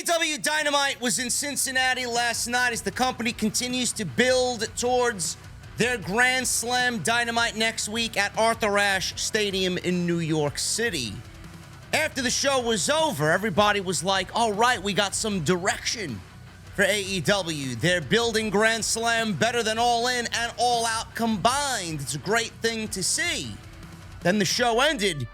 AEW Dynamite was in Cincinnati last night as the company continues to build towards their Grand Slam Dynamite next week at Arthur Ashe Stadium in New York City. After the show was over, everybody was like, all right, we got some direction for AEW. They're building Grand Slam better than All In and All Out combined. It's a great thing to see. Then the show ended,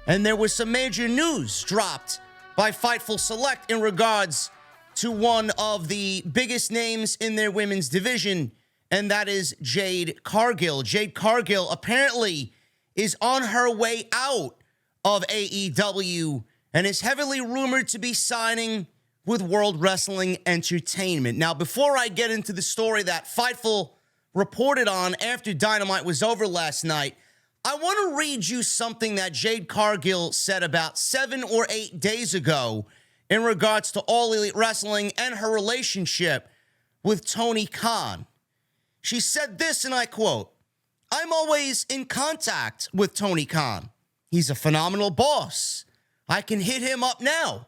and there was some major news dropped by Fightful Select in regards to one of the biggest names in their women's division, and that is Jade Cargill. Jade Cargill apparently is on her way out of AEW and is heavily rumored to be signing with World Wrestling Entertainment. Now, before I get into the story that Fightful reported on after Dynamite was over last night, I want to read you something that Jade Cargill said about 7 or 8 days ago in regards to All Elite Wrestling and her relationship with Tony Khan. She said this, and I quote, "I'm always in contact with Tony Khan. He's a phenomenal boss. I can hit him up now.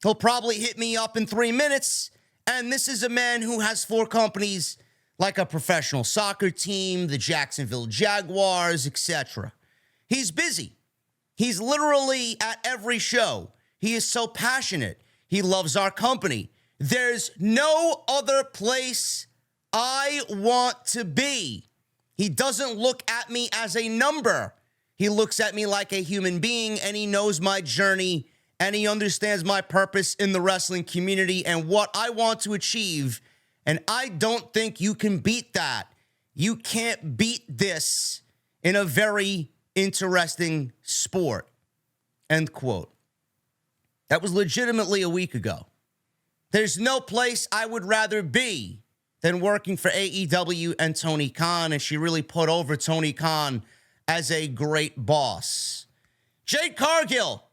He'll probably hit me up in 3 minutes. And this is a man who has 4 companies like a professional soccer team, the Jacksonville Jaguars, etc. He's busy. He's literally at every show. He is so passionate. He loves our company. There's no other place I want to be. He doesn't look at me as a number. He looks at me like a human being, and he knows my journey, and he understands my purpose in the wrestling community and what I want to achieve. And I don't think you can beat that. You can't beat this in a very interesting sport." End quote. That was legitimately a week ago. There's no place I would rather be than working for AEW and Tony Khan, and she really put over Tony Khan as a great boss. Jade Cargill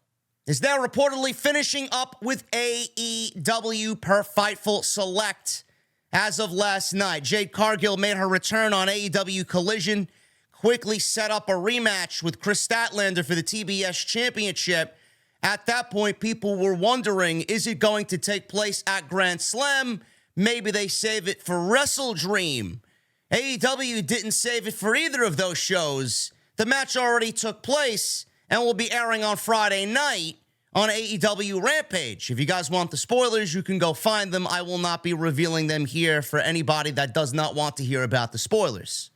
is now reportedly finishing up with AEW per Fightful Select. As of last night, Jade Cargill made her return on AEW Collision, quickly set up a rematch with Chris Statlander for the TBS Championship. At that point, people were wondering, is it going to take place at Grand Slam? Maybe they save it for Wrestle Dream. AEW didn't save it for either of those shows. The match already took place and will be airing on Friday night on AEW Rampage. If you guys want the spoilers, you can go find them. I will not be revealing them here for anybody that does not want to hear about the spoilers.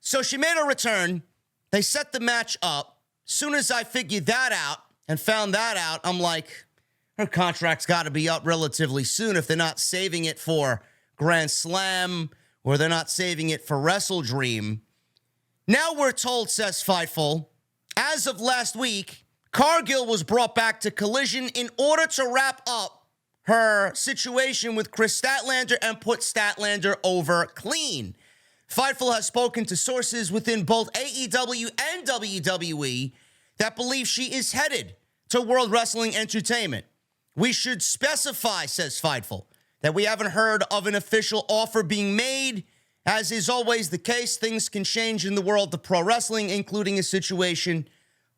So she made a return. They set the match up. Soon as I figured that out and found that out, I'm like, her contract's got to be up relatively soon if they're not saving it for Grand Slam or they're not saving it for Wrestle Dream. Now we're told, says Fightful, as of last week, Cargill was brought back to Collision in order to wrap up her situation with Chris Statlander and put Statlander over clean. Fightful has spoken to sources within both AEW and WWE that believe she is headed to World Wrestling Entertainment. We should specify, says Fightful, that we haven't heard of an official offer being made. As is always the case, things can change in the world of pro wrestling, including a situation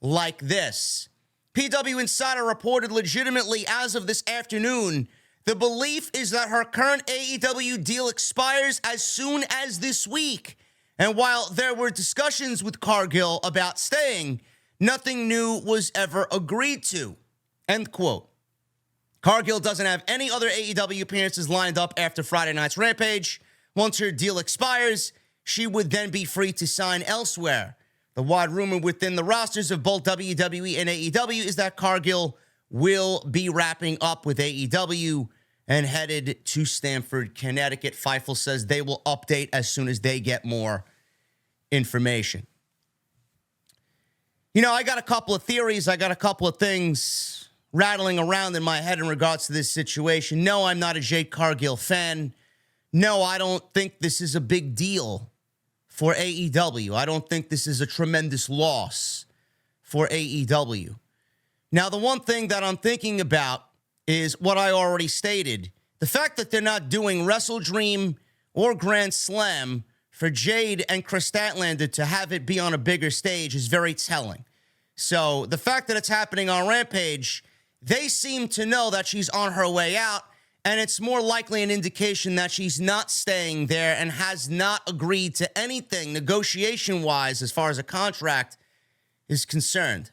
like this. PW Insider reported legitimately as of this afternoon, the belief is that her current AEW deal expires as soon as this week. And while there were discussions with Cargill about staying, nothing new was ever agreed to. End quote. Cargill doesn't have any other AEW appearances lined up after Friday night's Rampage. Once her deal expires, she would then be free to sign elsewhere. The wide rumor within the rosters of both WWE and AEW is that Cargill will be wrapping up with AEW and headed to Stamford, Connecticut. Fightful says they will update as soon as they get more information. You know, I got a couple of theories. I got a couple of things rattling around in my head in regards to this situation. No, I'm not a Jade Cargill fan. No, I don't think this is a big deal for AEW. I don't think this is a tremendous loss for AEW. Now, the one thing that I'm thinking about is what I already stated. The fact that they're not doing Wrestle Dream or Grand Slam for Jade and Chris Statlander to have it be on a bigger stage is very telling. So the fact that it's happening on Rampage, they seem to know that she's on her way out, and it's more likely an indication that she's not staying there and has not agreed to anything negotiation-wise as far as a contract is concerned.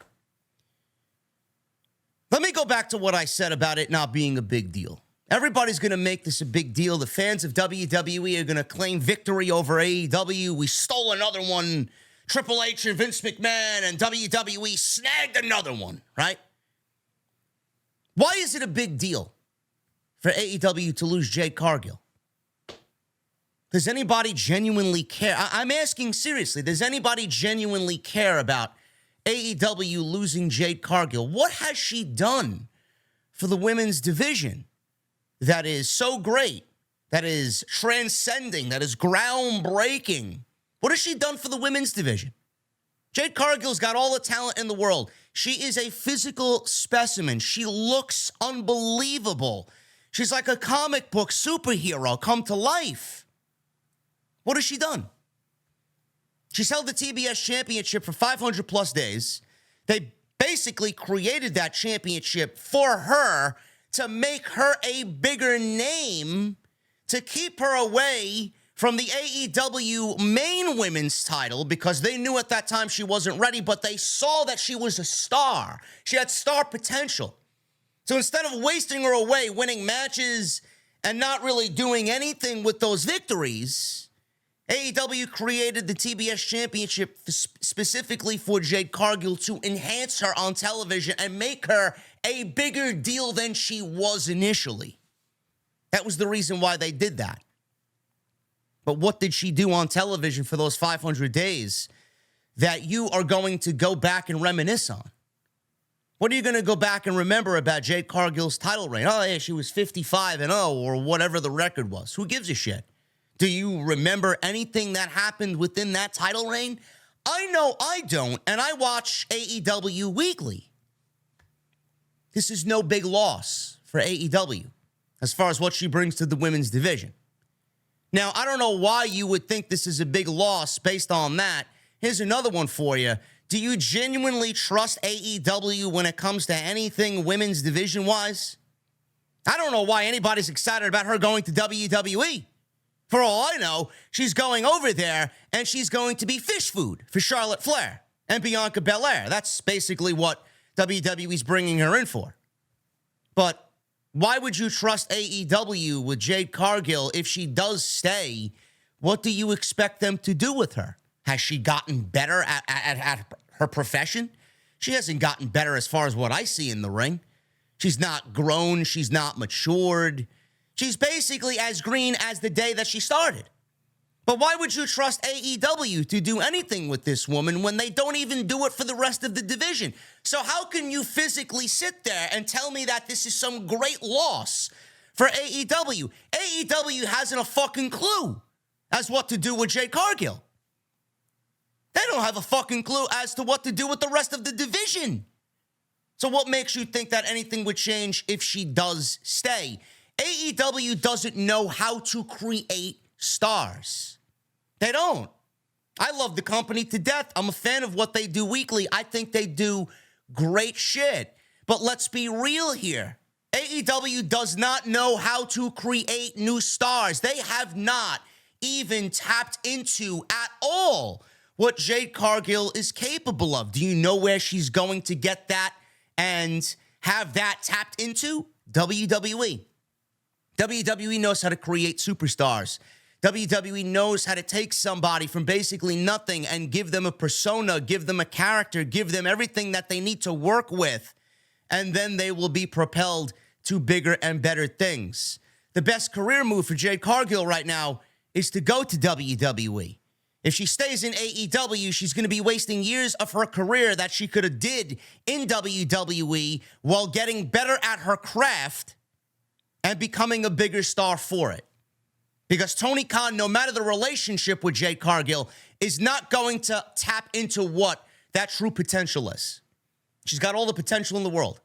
Let me go back to what I said about it not being a big deal. Everybody's going to make this a big deal. The fans of WWE are going to claim victory over AEW. We stole another one. Triple H and Vince McMahon and WWE snagged another one, right? Why is it a big deal for AEW to lose Jade Cargill? Does anybody genuinely care? I'm asking seriously. Does anybody genuinely care about AEW losing Jade Cargill? What has she done for the women's division that is so great, that is transcending, that is groundbreaking? What has she done for the women's division? Jade Cargill's got all the talent in the world. She is a physical specimen. She looks unbelievable. She's like a comic book superhero come to life. What has she done? She's held the TBS championship for 500 plus days. They basically created that championship for her to make her a bigger name, to keep her away from the AEW main women's title, because they knew at that time she wasn't ready, but they saw that she was a star. She had star potential. So instead of wasting her away, winning matches and not really doing anything with those victories, AEW created the TBS Championship specifically for Jade Cargill to enhance her on television and make her a bigger deal than she was initially. That was the reason why they did that. But what did she do on television for those 500 days that you are going to go back and reminisce on? What are you going to go back and remember about Jade Cargill's title reign? Oh, yeah, she was 55-0 or whatever the record was. Who gives a shit? Do you remember anything that happened within that title reign? I know I don't, and I watch AEW weekly. This is no big loss for AEW as far as what she brings to the women's division. Now, I don't know why you would think this is a big loss based on that. Here's another one for you. Do you genuinely trust AEW when it comes to anything women's division-wise? I don't know why anybody's excited about her going to WWE. For all I know, she's going over there and she's going to be fish food for Charlotte Flair and Bianca Belair. That's basically what WWE's bringing her in for. But why would you trust AEW with Jade Cargill if she does stay? What do you expect them to do with her? Has she gotten better at her profession? She hasn't gotten better as far as what I see in the ring. She's not grown. She's not matured. She's basically as green as the day that she started. But why would you trust AEW to do anything with this woman when they don't even do it for the rest of the division? So how can you physically sit there and tell me that this is some great loss for AEW? AEW hasn't a fucking clue as what to do with Jade Cargill. They don't have a fucking clue as to what to do with the rest of the division. So what makes you think that anything would change if she does stay? AEW doesn't know how to create stars. They don't. I love the company to death. I'm a fan of what they do weekly. I think they do great shit. But let's be real here. AEW does not know how to create new stars. They have not even tapped into at all what Jade Cargill is capable of. Do you know where she's going to get that and have that tapped into? WWE. WWE knows how to create superstars. WWE knows how to take somebody from basically nothing and give them a persona, give them a character, give them everything that they need to work with, and then they will be propelled to bigger and better things. The best career move for Jade Cargill right now is to go to WWE. If she stays in AEW, she's going to be wasting years of her career that she could have did in WWE while getting better at her craft and becoming a bigger star for it. Because Tony Khan, no matter the relationship with Jade Cargill, is not going to tap into what that true potential is. She's got all the potential in the world.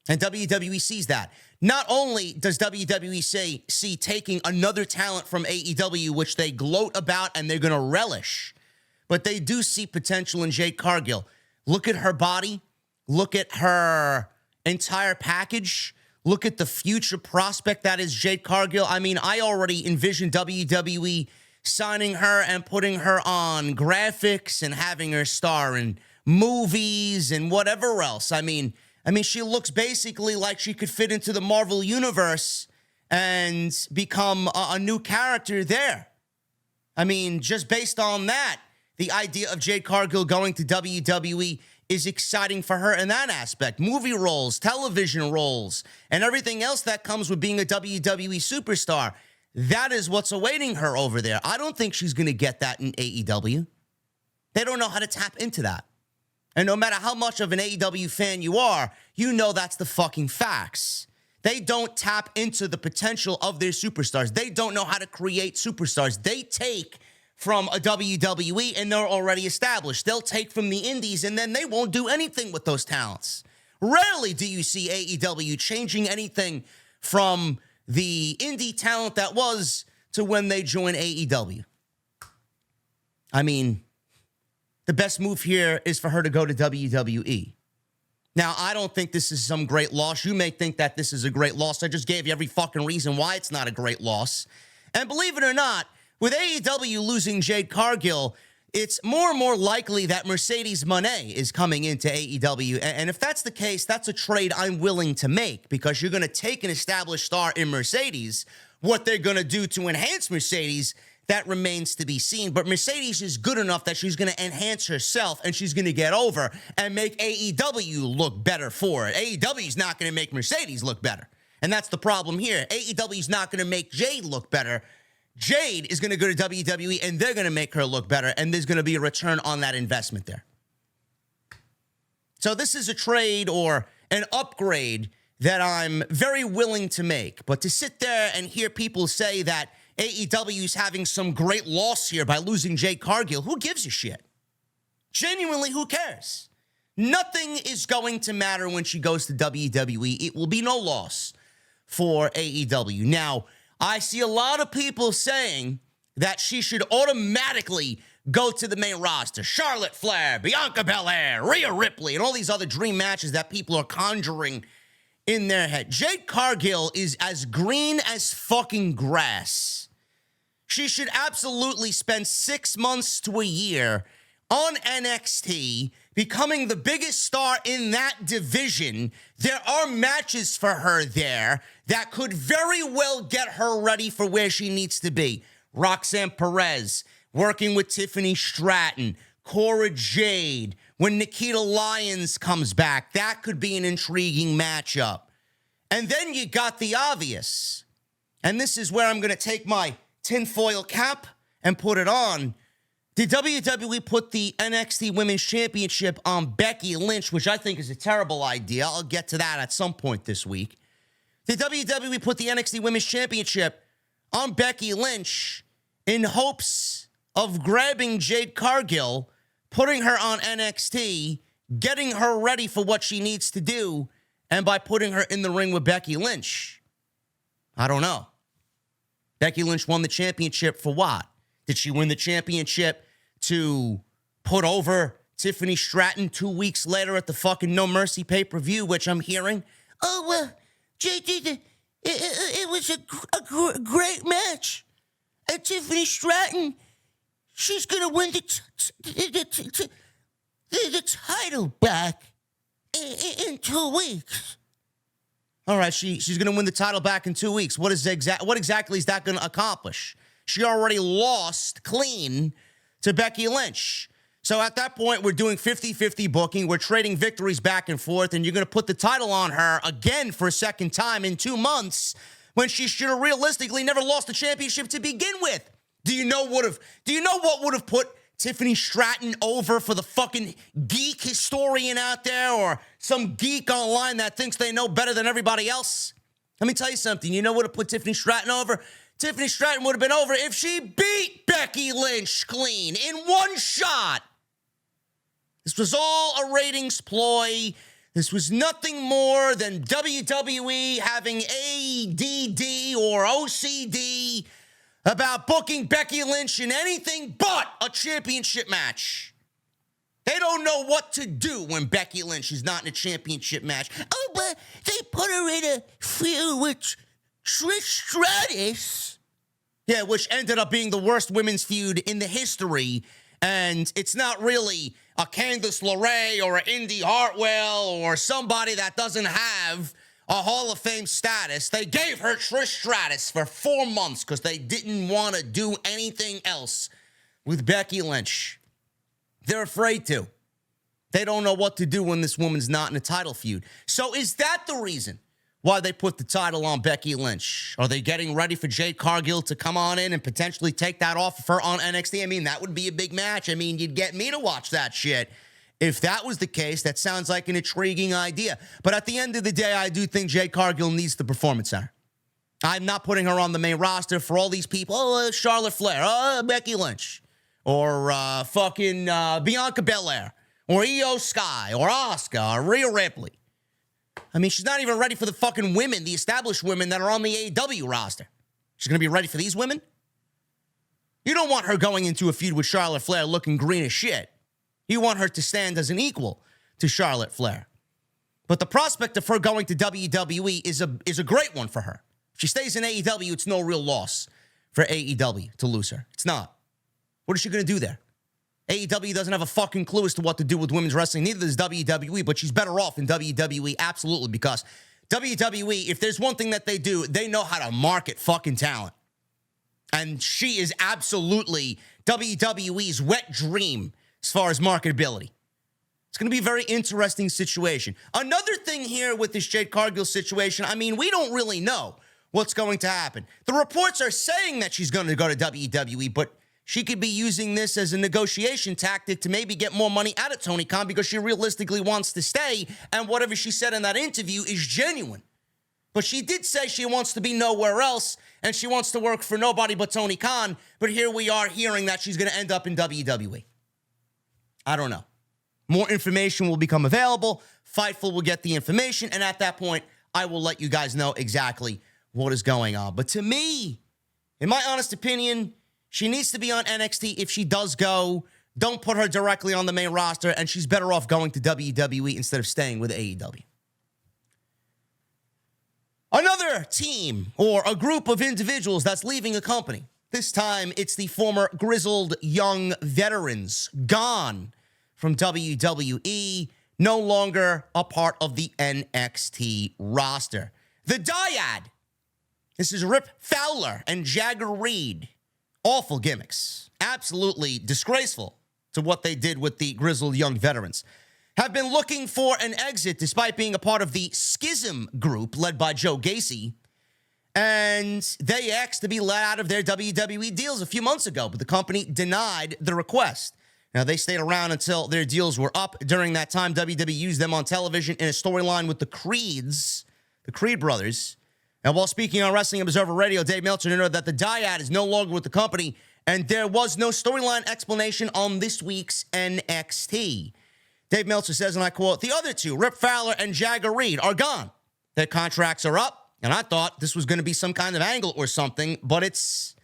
And WWE sees that. Not only does WWE see taking another talent from AEW, which they gloat about and they're going to relish, but they do see potential in Jade Cargill. Look at her body. Look at her entire package, look at the future prospect that is Jade Cargill. I mean, I already envision WWE signing her and putting her on graphics and having her star in movies and whatever else. I mean, she looks basically like she could fit into the Marvel universe and become a new character there. I mean, just based on that, the idea of Jade Cargill going to WWE is exciting for her in that aspect. Movie roles, television roles, and everything else that comes with being a WWE superstar. That is what's awaiting her over there. I don't think she's going to get that in AEW. They don't know how to tap into that. And no matter how much of an AEW fan you are, you know that's the fucking facts. They don't tap into the potential of their superstars. They don't know how to create superstars. They take from a WWE and they're already established. They'll take from the indies and then they won't do anything with those talents. Rarely do you see AEW changing anything from the indie talent that was to when they join AEW. I mean, the best move here is for her to go to WWE. Now, I don't think this is some great loss. You may think that this is a great loss. I just gave you every fucking reason why it's not a great loss. And believe it or not, with AEW losing Jade Cargill, it's more and more likely that Mercedes Moné is coming into AEW. And if that's the case, that's a trade I'm willing to make because you're going to take an established star in Mercedes. What they're going to do to enhance Mercedes, that remains to be seen. But Mercedes is good enough that she's going to enhance herself and she's going to get over and make AEW look better for it. AEW is not going to make Mercedes look better. And that's the problem here. AEW is not going to make Jade look better. Jade is going to go to WWE and they're going to make her look better. And there's going to be a return on that investment there. So this is a trade or an upgrade that I'm very willing to make. But to sit there and hear people say that AEW is having some great loss here by losing Jade Cargill, who gives a shit? Genuinely, who cares? Nothing is going to matter when she goes to WWE. It will be no loss for AEW. Now, I see a lot of people saying that she should automatically go to the main roster. Charlotte Flair, Bianca Belair, Rhea Ripley, and all these other dream matches that people are conjuring in their head. Jade Cargill is as green as fucking grass. She should absolutely spend 6 months to a year on NXT, becoming the biggest star in that division. There are matches for her there that could very well get her ready for where she needs to be. Roxanne Perez, working with Tiffany Stratton, Cora Jade. When Nikita Lyons comes back, that could be an intriguing matchup. And then you got the obvious. And this is where I'm going to take my tinfoil cap and put it on. Did WWE put the NXT Women's Championship on Becky Lynch, which I think is a terrible idea? I'll get to that at some point this week. Did WWE put the NXT Women's Championship on Becky Lynch in hopes of grabbing Jade Cargill, putting her on NXT, getting her ready for what she needs to do, and by putting her in the ring with Becky Lynch? I don't know. Becky Lynch won the championship for what? Did she win the championship to put over Tiffany Stratton 2 weeks later at the fucking No Mercy pay-per-view, which I'm hearing? Oh, well, JD, it was a great match. And Tiffany Stratton, she's going to win the title back in 2 weeks. All right, she's going to win the title back in 2 weeks. What exactly is that going to accomplish? She already lost clean to Becky Lynch. So at that point, we're doing 50-50 booking. We're trading victories back and forth, and you're going to put the title on her again for a second time in 2 months when she should have realistically never lost the championship to begin with. Do you know what would have put Tiffany Stratton over for the fucking geek historian out there or some geek online that thinks they know better than everybody else? Let me tell you something. You know what would have put Tiffany Stratton over? Tiffany Stratton would have been over if she beat Becky Lynch clean in one shot. This was all a ratings ploy. This was nothing more than WWE having ADD or OCD about booking Becky Lynch in anything but a championship match. They don't know what to do when Becky Lynch is not in a championship match. Oh, but they put her in a feud with Trish Stratus. Yeah, which ended up being the worst women's feud in the history. And it's not really a Candice LeRae or an Indy Hartwell or somebody that doesn't have a Hall of Fame status. They gave her Trish Stratus for 4 months because they didn't want to do anything else with Becky Lynch. They're afraid to. They don't know what to do when this woman's not in a title feud. So is that the reason why they put the title on Becky Lynch? Are they getting ready for Jade Cargill to come on in and potentially take that off of her on NXT? I mean, that would be a big match. I mean, you'd get me to watch that shit. If that was the case, that sounds like an intriguing idea. But at the end of the day, I do think Jade Cargill needs the Performance Center. I'm not putting her on the main roster for all these people. Oh, Charlotte Flair, Becky Lynch, or Bianca Belair, or Io Sky, or Asuka, or Rhea Ripley. I mean, she's not even ready for the fucking women, the established women that are on the AEW roster. She's going to be ready for these women? You don't want her going into a feud with Charlotte Flair looking green as shit. You want her to stand as an equal to Charlotte Flair. But the prospect of her going to WWE is a great one for her. If she stays in AEW, it's no real loss for AEW to lose her. It's not. What is she going to do there? AEW doesn't have a fucking clue as to what to do with women's wrestling. Neither does WWE, but she's better off in WWE, absolutely, because WWE, if there's one thing that they do, they know how to market fucking talent. And she is absolutely WWE's wet dream as far as marketability. It's going to be a very interesting situation. Another thing here with this Jade Cargill situation, I mean, we don't really know what's going to happen. The reports are saying that she's going to go to WWE, but she could be using this as a negotiation tactic to maybe get more money out of Tony Khan because she realistically wants to stay, and whatever she said in that interview is genuine. But she did say she wants to be nowhere else, and she wants to work for nobody but Tony Khan, but here we are hearing that she's going to end up in WWE. I don't know. More information will become available. Fightful will get the information, and at that point, I will let you guys know exactly what is going on. But to me, in my honest opinion, she needs to be on NXT. If she does go, don't put her directly on the main roster, and she's better off going to WWE instead of staying with AEW. Another team or a group of individuals that's leaving a company. This time, it's the former grizzled young veterans gone from WWE, no longer a part of the NXT roster. The Dyad. This is Rip Fowler and Jagger Reed. Awful gimmicks. Absolutely disgraceful to what they did with the grizzled young veterans. Have been looking for an exit despite being a part of the Schism group led by Joe Gacy. And they asked to be let out of their WWE deals a few months ago, but the company denied the request. Now, they stayed around until their deals were up. During that time, WWE used them on television in a storyline with the Creeds, the Creed brothers. And while speaking on Wrestling Observer Radio, Dave Meltzer noted that the Dyad is no longer with the company, and there was no storyline explanation on this week's NXT. Dave Meltzer says, and I quote, "The other two, Rip Fowler and Jagger Reed, are gone. Their contracts are up, and I thought this was going to be some kind of angle or something, but it's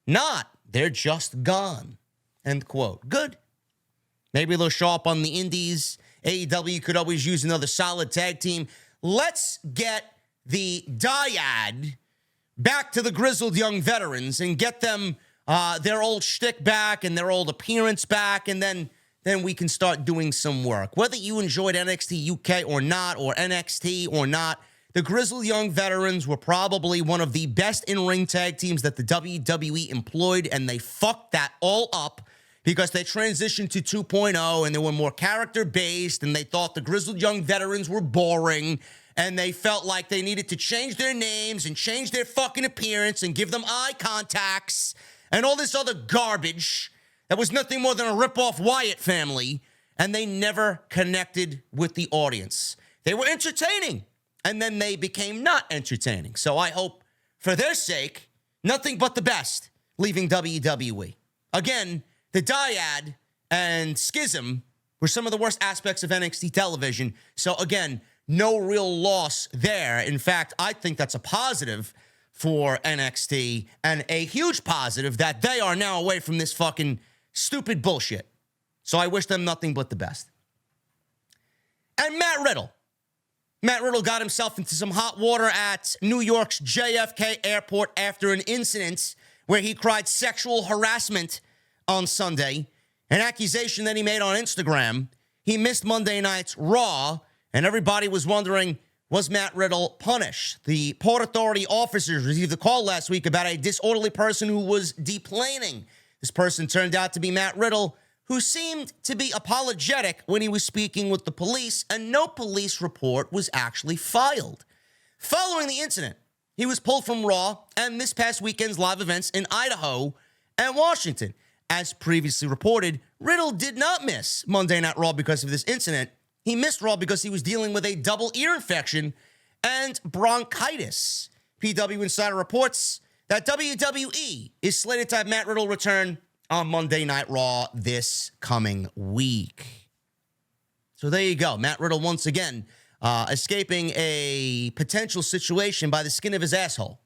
not. They're just gone." End quote. Good. Maybe they'll show up on the indies. AEW could always use another solid tag team. Let's get the Dyad back to the grizzled young veterans and get them their old shtick back and their old appearance back, and then we can start doing some work. Whether you enjoyed NXT UK or not, or NXT or not, the grizzled young veterans were probably one of the best in-ring tag teams that the WWE employed, and they fucked that all up because they transitioned to 2.0 and they were more character-based, and they thought the grizzled young veterans were boring, and they felt like they needed to change their names and change their fucking appearance and give them eye contacts and all this other garbage that was nothing more than a rip-off Wyatt family, and they never connected with the audience. They were entertaining, and then they became not entertaining. So I hope, for their sake, nothing but the best leaving WWE. Again, the Dyad and Schism were some of the worst aspects of NXT television. So again, no real loss there. In fact, I think that's a positive for NXT, and a huge positive that they are now away from this fucking stupid bullshit. So I wish them nothing but the best. And Matt Riddle. Matt Riddle got himself into some hot water at New York's JFK Airport after an incident where he cried sexual harassment on Sunday, an accusation that he made on Instagram. He missed Monday night's Raw, and everybody was wondering, was Matt Riddle punished? The Port Authority officers received a call last week about a disorderly person who was deplaning. This person turned out to be Matt Riddle, who seemed to be apologetic when he was speaking with the police, and no police report was actually filed. Following the incident, he was pulled from Raw and this past weekend's live events in Idaho and Washington. As previously reported, Riddle did not miss Monday Night Raw because of this incident. He missed Raw because he was dealing with a double ear infection and bronchitis. PW Insider reports that WWE is slated to have Matt Riddle return on Monday Night Raw this coming week. So there you go. Matt Riddle once again escaping a potential situation by the skin of his asshole.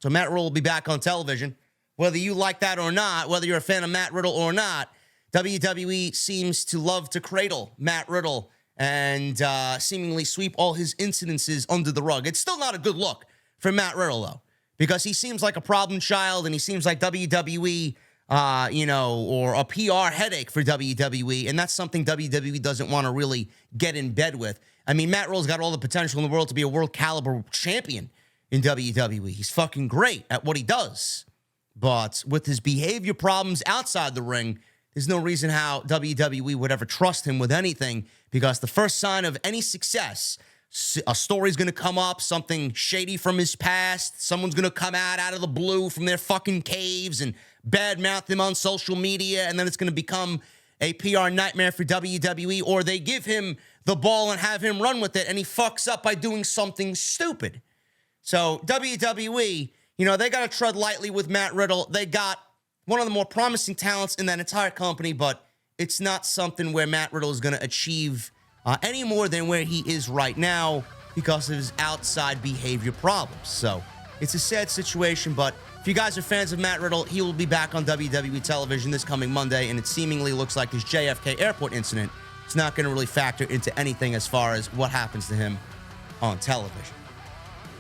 So Matt Riddle will be back on television. Whether you like that or not, whether you're a fan of Matt Riddle or not, WWE seems to love to cradle Matt Riddle and seemingly sweep all his incidences under the rug. It's still not a good look for Matt Riddle, though, because he seems like a problem child and he seems like WWE or a PR headache for WWE, and that's something WWE doesn't want to really get in bed with. I mean, Matt Riddle's got all the potential in the world to be a world caliber champion in WWE. He's fucking great at what he does. But with his behavior problems outside the ring, there's no reason how WWE would ever trust him with anything, because the first sign of any success, a story's going to come up, something shady from his past, someone's going to come out of the blue from their fucking caves and badmouth him on social media, and then it's going to become a PR nightmare for WWE, or they give him the ball and have him run with it, and he fucks up by doing something stupid. So WWE, they got to tread lightly with Matt Riddle. They got one of the more promising talents in that entire company, but it's not something where Matt Riddle is going to achieve any more than where he is right now because of his outside behavior problems. So it's a sad situation, but if you guys are fans of Matt Riddle, he will be back on WWE television this coming Monday, and it seemingly looks like this JFK Airport incident is not going to really factor into anything as far as what happens to him on television.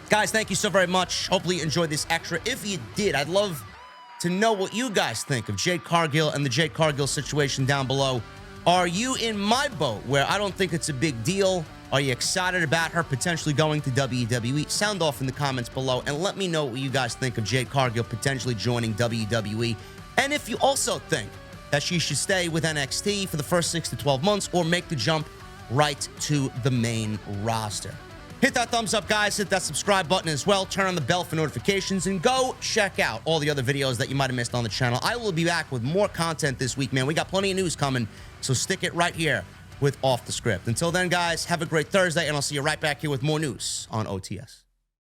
Guys, thank you so very much. Hopefully you enjoyed this extra. If you did, I'd love to know what you guys think of Jade Cargill and the Jade Cargill situation down below. Are you in my boat where I don't think it's a big deal? Are you excited about her potentially going to WWE? Sound off in the comments below and let me know what you guys think of Jade Cargill potentially joining WWE. And if you also think that she should stay with NXT for the first 6 to 12 months or make the jump right to the main roster. Hit that thumbs up, guys. Hit that subscribe button as well. Turn on the bell for notifications and go check out all the other videos that you might have missed on the channel. I will be back with more content this week, man. We got plenty of news coming, so stick it right here with Off the Script. Until then, guys, have a great Thursday, and I'll see you right back here with more news on OTS.